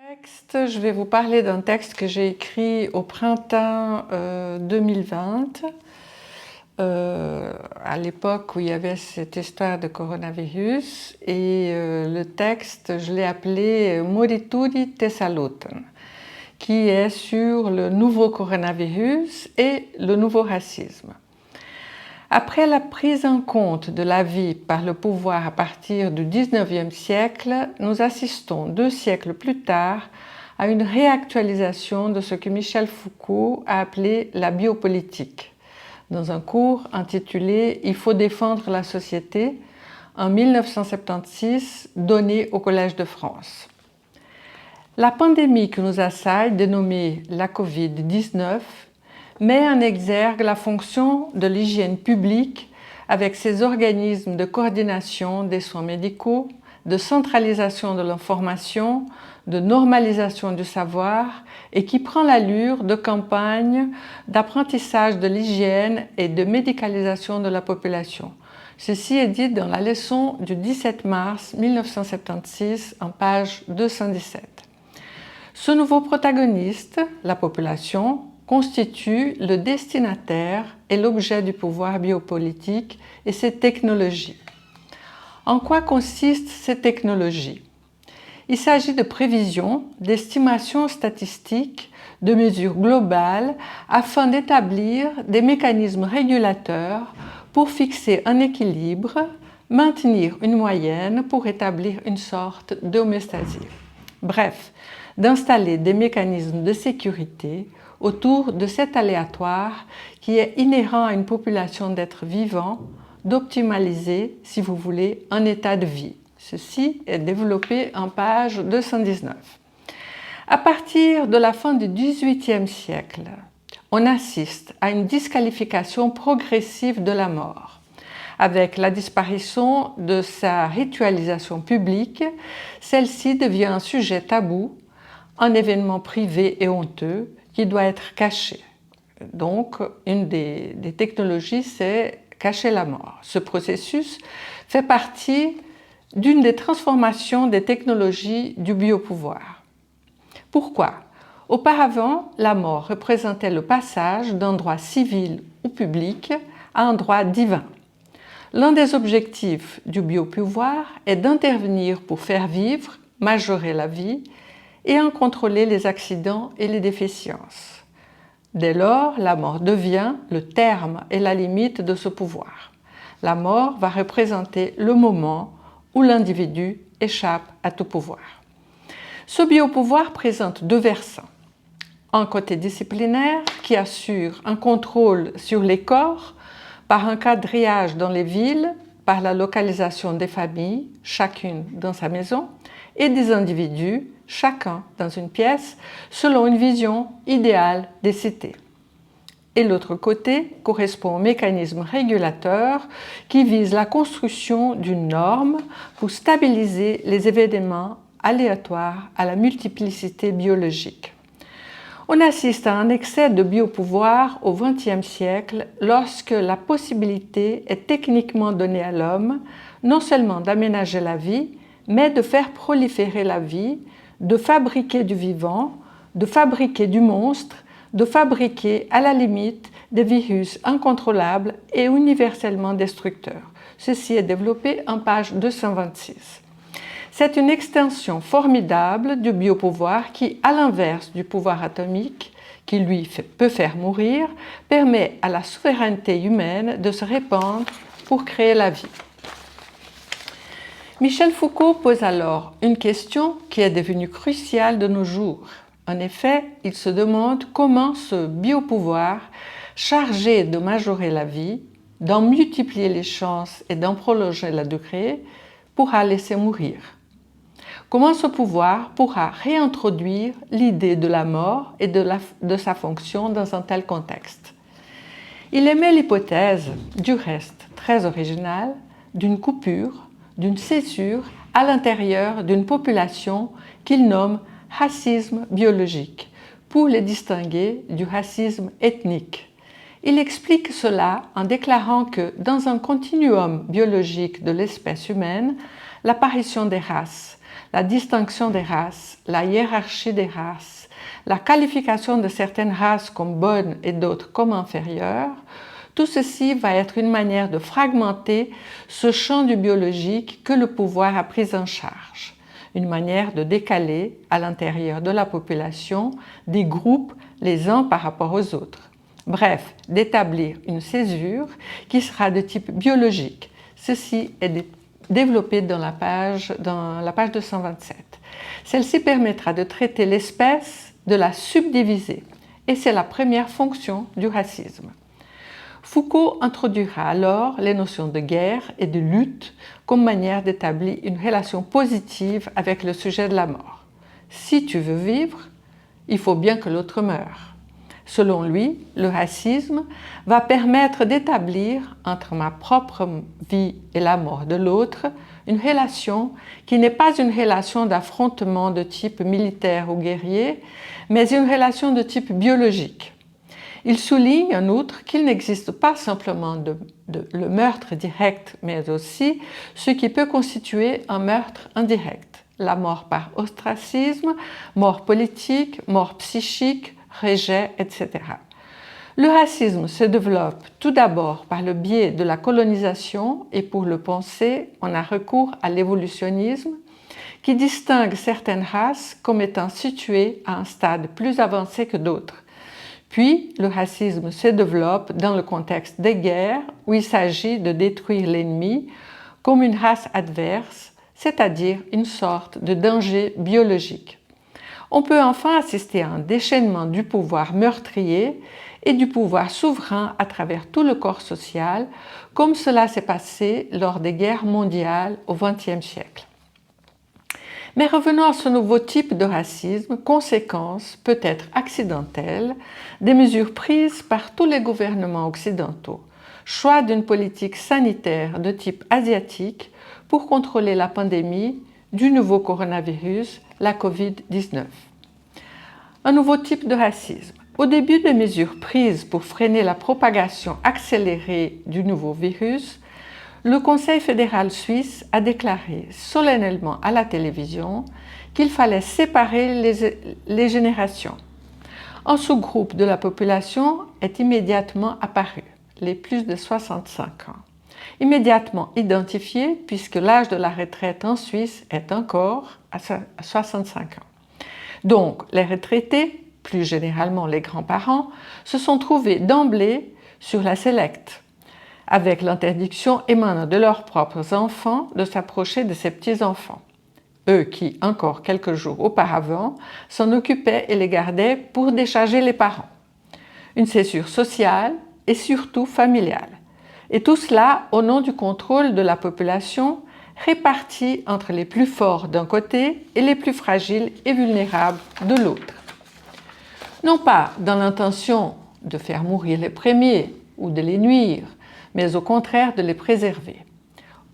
Je vais vous parler d'un texte que j'ai écrit au printemps 2020, à l'époque où il y avait cette histoire de coronavirus, et le texte, je l'ai appelé Morituri te salutan, qui est sur le nouveau coronavirus et le nouveau racisme. Après la prise en compte de la vie par le pouvoir à partir du XIXe siècle, nous assistons 2 siècles plus tard à une réactualisation de ce que Michel Foucault a appelé la biopolitique, dans un cours intitulé « Il faut défendre la société » en 1976, donné au Collège de France. La pandémie qui nous assaille, dénommée la Covid-19, met en exergue la fonction de l'hygiène publique avec ses organismes de coordination des soins médicaux, de centralisation de l'information, de normalisation du savoir et qui prend l'allure de campagnes d'apprentissage de l'hygiène et de médicalisation de la population. Ceci est dit dans la leçon du 17 mars 1976 en page 217. Ce nouveau protagoniste, la population, constitue le destinataire et l'objet du pouvoir biopolitique et ses technologies. En quoi consistent ces technologies? Il s'agit de prévisions, d'estimations statistiques, de mesures globales afin d'établir des mécanismes régulateurs pour fixer un équilibre, maintenir une moyenne pour établir une sorte d'homéostasie. Bref, d'installer des mécanismes de sécurité autour de cet aléatoire qui est inhérent à une population d'êtres vivants, d'optimaliser, si vous voulez, un état de vie. Ceci est développé en page 219. À partir de la fin du XVIIIe siècle, on assiste à une disqualification progressive de la mort. Avec la disparition de sa ritualisation publique, celle-ci devient un sujet tabou, un événement privé et honteux qui doit être caché. Donc, une des technologies, c'est cacher la mort. Ce processus fait partie d'une des transformations des technologies du biopouvoir. Pourquoi? Auparavant, la mort représentait le passage d'un droit civil ou public à un droit divin. L'un des objectifs du biopouvoir est d'intervenir pour faire vivre, majorer la vie et en contrôler les accidents et les déficiences. Dès lors, la mort devient le terme et la limite de ce pouvoir. La mort va représenter le moment où l'individu échappe à tout pouvoir. Ce biopouvoir présente 2 versants. Un côté disciplinaire qui assure un contrôle sur les corps par un quadrillage dans les villes, par la localisation des familles, chacune dans sa maison, et des individus, chacun dans une pièce, selon une vision idéale des cités. Et l'autre côté correspond au mécanisme régulateur qui vise la construction d'une norme pour stabiliser les événements aléatoires à la multiplicité biologique. On assiste à un excès de biopouvoir au XXe siècle lorsque la possibilité est techniquement donnée à l'homme non seulement d'aménager la vie, mais de faire proliférer la vie, de fabriquer du vivant, de fabriquer du monstre, de fabriquer à la limite des virus incontrôlables et universellement destructeurs. Ceci est développé en page 226. C'est une extension formidable du biopouvoir qui, à l'inverse du pouvoir atomique, qui lui peut faire mourir, permet à la souveraineté humaine de se répandre pour créer la vie. Michel Foucault pose alors une question qui est devenue cruciale de nos jours. En effet, il se demande comment ce biopouvoir, chargé de majorer la vie, d'en multiplier les chances et d'en prolonger la durée, pourra laisser mourir. Comment ce pouvoir pourra réintroduire l'idée de la mort et de sa fonction dans un tel contexte? Il émet l'hypothèse, du reste très originale, d'une coupure, d'une césure à l'intérieur d'une population qu'il nomme racisme biologique, pour les distinguer du racisme ethnique. Il explique cela en déclarant que dans un continuum biologique de l'espèce humaine, l'apparition des races, la distinction des races, la hiérarchie des races, la qualification de certaines races comme bonnes et d'autres comme inférieures, tout ceci va être une manière de fragmenter ce champ du biologique que le pouvoir a pris en charge, une manière de décaler à l'intérieur de la population des groupes les uns par rapport aux autres. Bref, d'établir une césure qui sera de type biologique. Ceci est développé dans la page 227. Celle-ci permettra de traiter l'espèce, de la subdiviser, et c'est la première fonction du racisme. Foucault introduira alors les notions de guerre et de lutte comme manière d'établir une relation positive avec le sujet de la mort. Si tu veux vivre, il faut bien que l'autre meure. Selon lui, le racisme va permettre d'établir entre ma propre vie et la mort de l'autre une relation qui n'est pas une relation d'affrontement de type militaire ou guerrier, mais une relation de type biologique. Il souligne en outre qu'il n'existe pas simplement le meurtre direct, mais aussi ce qui peut constituer un meurtre indirect. La mort par ostracisme, mort politique, mort psychique, rejet, etc. Le racisme se développe tout d'abord par le biais de la colonisation et pour le penser, on a recours à l'évolutionnisme qui distingue certaines races comme étant situées à un stade plus avancé que d'autres. Puis, le racisme se développe dans le contexte des guerres où il s'agit de détruire l'ennemi comme une race adverse, c'est-à-dire une sorte de danger biologique. On peut enfin assister à un déchaînement du pouvoir meurtrier et du pouvoir souverain à travers tout le corps social, comme cela s'est passé lors des guerres mondiales au XXe siècle. Mais revenons à ce nouveau type de racisme, conséquence peut-être accidentelle des mesures prises par tous les gouvernements occidentaux, choix d'une politique sanitaire de type asiatique pour contrôler la pandémie du nouveau coronavirus, la Covid-19. Un nouveau type de racisme. Au début des mesures prises pour freiner la propagation accélérée du nouveau virus, le Conseil fédéral suisse a déclaré solennellement à la télévision qu'il fallait séparer les générations. Un sous-groupe de la population est immédiatement apparu, les plus de 65 ans. Immédiatement identifié puisque l'âge de la retraite en Suisse est encore à 65 ans. Donc, les retraités, plus généralement les grands-parents, se sont trouvés d'emblée sur la sélecte, avec l'interdiction émanant de leurs propres enfants de s'approcher de ces petits-enfants. Eux qui, encore quelques jours auparavant, s'en occupaient et les gardaient pour décharger les parents. Une césure sociale et surtout familiale. Et tout cela au nom du contrôle de la population répartie entre les plus forts d'un côté et les plus fragiles et vulnérables de l'autre. Non pas dans l'intention de faire mourir les premiers ou de les nuire, mais au contraire de les préserver.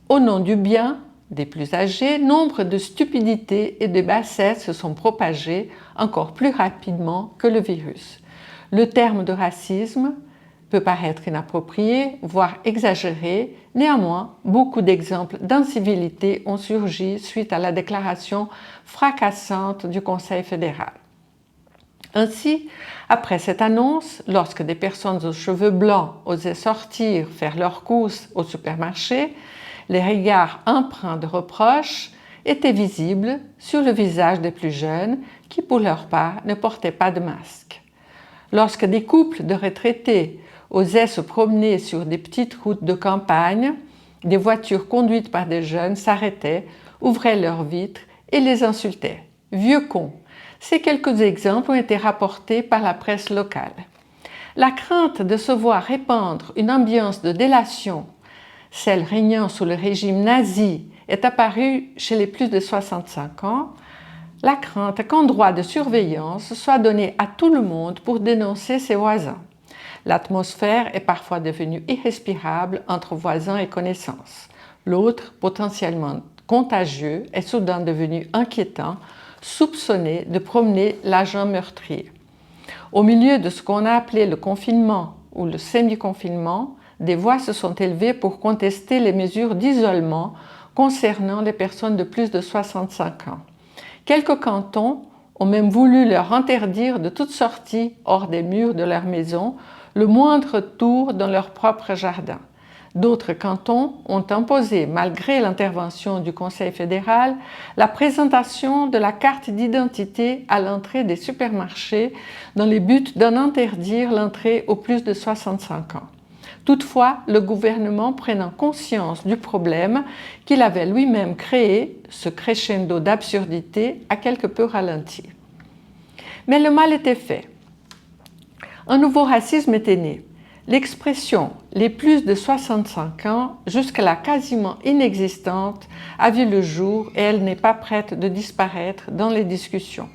Au nom du bien des plus âgés, nombre de stupidités et de bassesses se sont propagées encore plus rapidement que le virus. Le terme de racisme peut paraître inapproprié, voire exagéré. Néanmoins, beaucoup d'exemples d'incivilité ont surgi suite à la déclaration fracassante du Conseil fédéral. Ainsi, après cette annonce, lorsque des personnes aux cheveux blancs osaient sortir faire leurs courses au supermarché, les regards empreints de reproches étaient visibles sur le visage des plus jeunes qui, pour leur part, ne portaient pas de masque. Lorsque des couples de retraités osaient se promener sur des petites routes de campagne, des voitures conduites par des jeunes s'arrêtaient, ouvraient leurs vitres et les insultaient. « Vieux con !» Ces quelques exemples ont été rapportés par la presse locale. La crainte de se voir répandre une ambiance de délation, celle régnant sous le régime nazi, est apparue chez les plus de 65 ans. La crainte qu'un droit de surveillance soit donné à tout le monde pour dénoncer ses voisins. L'atmosphère est parfois devenue irrespirable entre voisins et connaissances. L'autre, potentiellement contagieux, est soudain devenu inquiétant, soupçonné de promener l'agent meurtrier. Au milieu de ce qu'on a appelé le confinement ou le semi-confinement, des voix se sont élevées pour contester les mesures d'isolement concernant les personnes de plus de 65 ans. Quelques cantons ont même voulu leur interdire de toute sortie hors des murs de leur maison, le moindre tour dans leur propre jardin. D'autres cantons ont imposé, malgré l'intervention du Conseil fédéral, la présentation de la carte d'identité à l'entrée des supermarchés dans le but d'en interdire l'entrée aux plus de 65 ans. Toutefois, le gouvernement, prenant conscience du problème qu'il avait lui-même créé, ce crescendo d'absurdité a quelque peu ralenti. Mais le mal était fait. Un nouveau racisme était né. L'expression « les plus de 65 ans », jusque-là quasiment inexistante, a vu le jour et elle n'est pas prête de disparaître dans les discussions.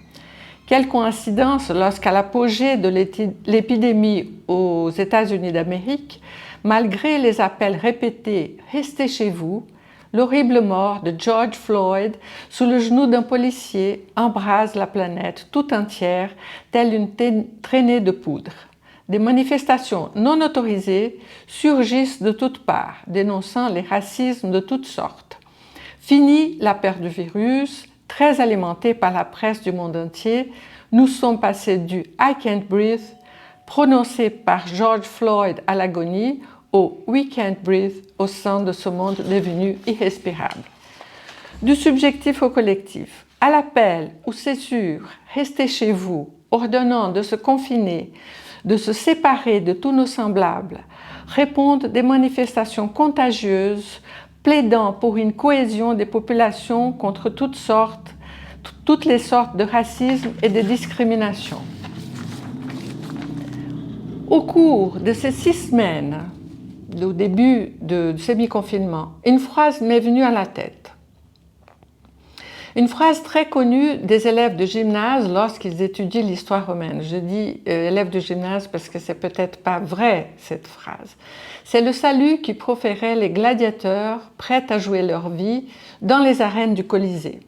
Quelle coïncidence lorsqu'à l'apogée de l'épidémie aux États-Unis d'Amérique, malgré les appels répétés « restez chez vous », l'horrible mort de George Floyd sous le genou d'un policier embrase la planète tout entière telle une traînée de poudre. Des manifestations non autorisées surgissent de toutes parts, dénonçant les racismes de toutes sortes. Fini la peur du virus, très alimentée par la presse du monde entier, nous sommes passés du « I can't breathe » prononcé par George Floyd à l'agonie au « we can't breathe » au sein de ce monde devenu irrespirable. Du subjectif au collectif, à l'appel ou césure « restez chez vous », ordonnant de se confiner, de se séparer de tous nos semblables, répondent des manifestations contagieuses, plaidant pour une cohésion des populations contre toutes les sortes de racisme et de discrimination. Au cours de ces 6 semaines, au début du semi-confinement, une phrase m'est venue à la tête. Une phrase très connue des élèves de gymnase lorsqu'ils étudient l'histoire romaine. Je dis élèves de gymnase parce que c'est peut-être pas vrai cette phrase. C'est le salut qui proféraient les gladiateurs prêts à jouer leur vie dans les arènes du Colisée.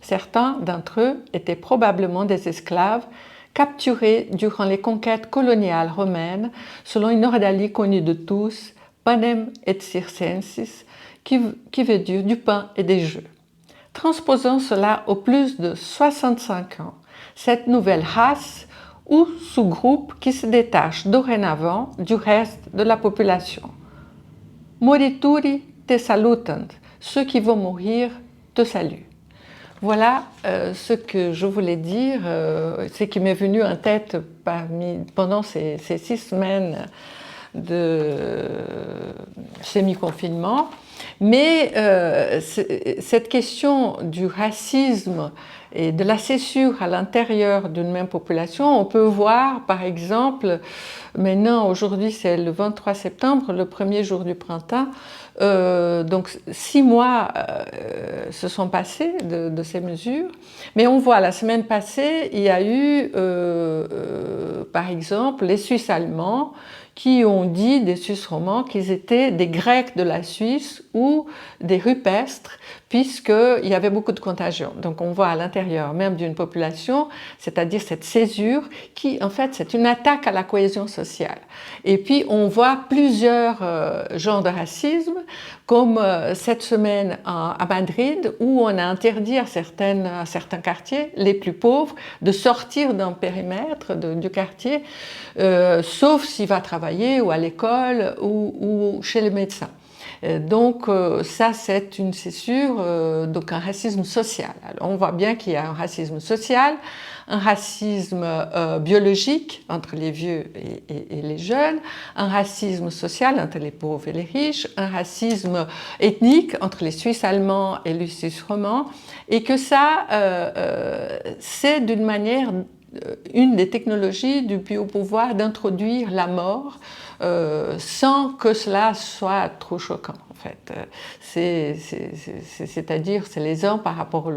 Certains d'entre eux étaient probablement des esclaves capturés durant les conquêtes coloniales romaines selon une ordalie connue de tous, panem et circensis, qui veut dire du pain et des jeux. Transposons cela aux plus de 65 ans, cette nouvelle race ou sous-groupe qui se détache dorénavant du reste de la population. Morituri te salutant, ceux qui vont mourir te saluent. Voilà ce que je voulais dire, ce qui m'est venu en tête pendant ces 6 semaines de semi-confinement. Mais cette question du racisme et de la césure à l'intérieur d'une même population, on peut voir par exemple, maintenant aujourd'hui c'est le 23 septembre, le premier jour du printemps, donc 6 mois se sont passés de ces mesures, mais on voit la semaine passée, il y a eu par exemple les Suisses allemands qui ont dit, des Suisses romands, qu'ils étaient des Grecs de la Suisse ou des rupestres, puisqu'il y avait beaucoup de contagion. Donc on voit à l'intérieur même d'une population, c'est-à-dire cette césure, qui en fait c'est une attaque à la cohésion sociale. Et puis on voit plusieurs genres de racisme, comme cette semaine à Madrid, où on a interdit à certains quartiers, les plus pauvres, de sortir d'un périmètre du quartier, sauf s'il va travailler ou à l'école ou chez le médecin. Donc ça c'est une césure, donc un racisme social. Alors, on voit bien qu'il y a un racisme social, un racisme biologique entre les vieux et les jeunes, un racisme social entre les pauvres et les riches, un racisme ethnique entre les Suisses allemands et les Suisses romands, et que ça c'est d'une manière une des technologies du biopouvoir d'introduire la mort sans que cela soit trop choquant. En fait, c'est-à-dire c'est les uns par rapport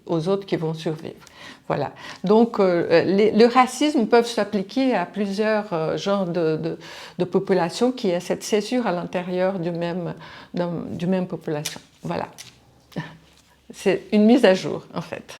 aux autres qui vont survivre. Voilà. Donc le racisme peut s'appliquer à plusieurs genres de populations qui a cette césure à l'intérieur du même population. Voilà. C'est une mise à jour en fait.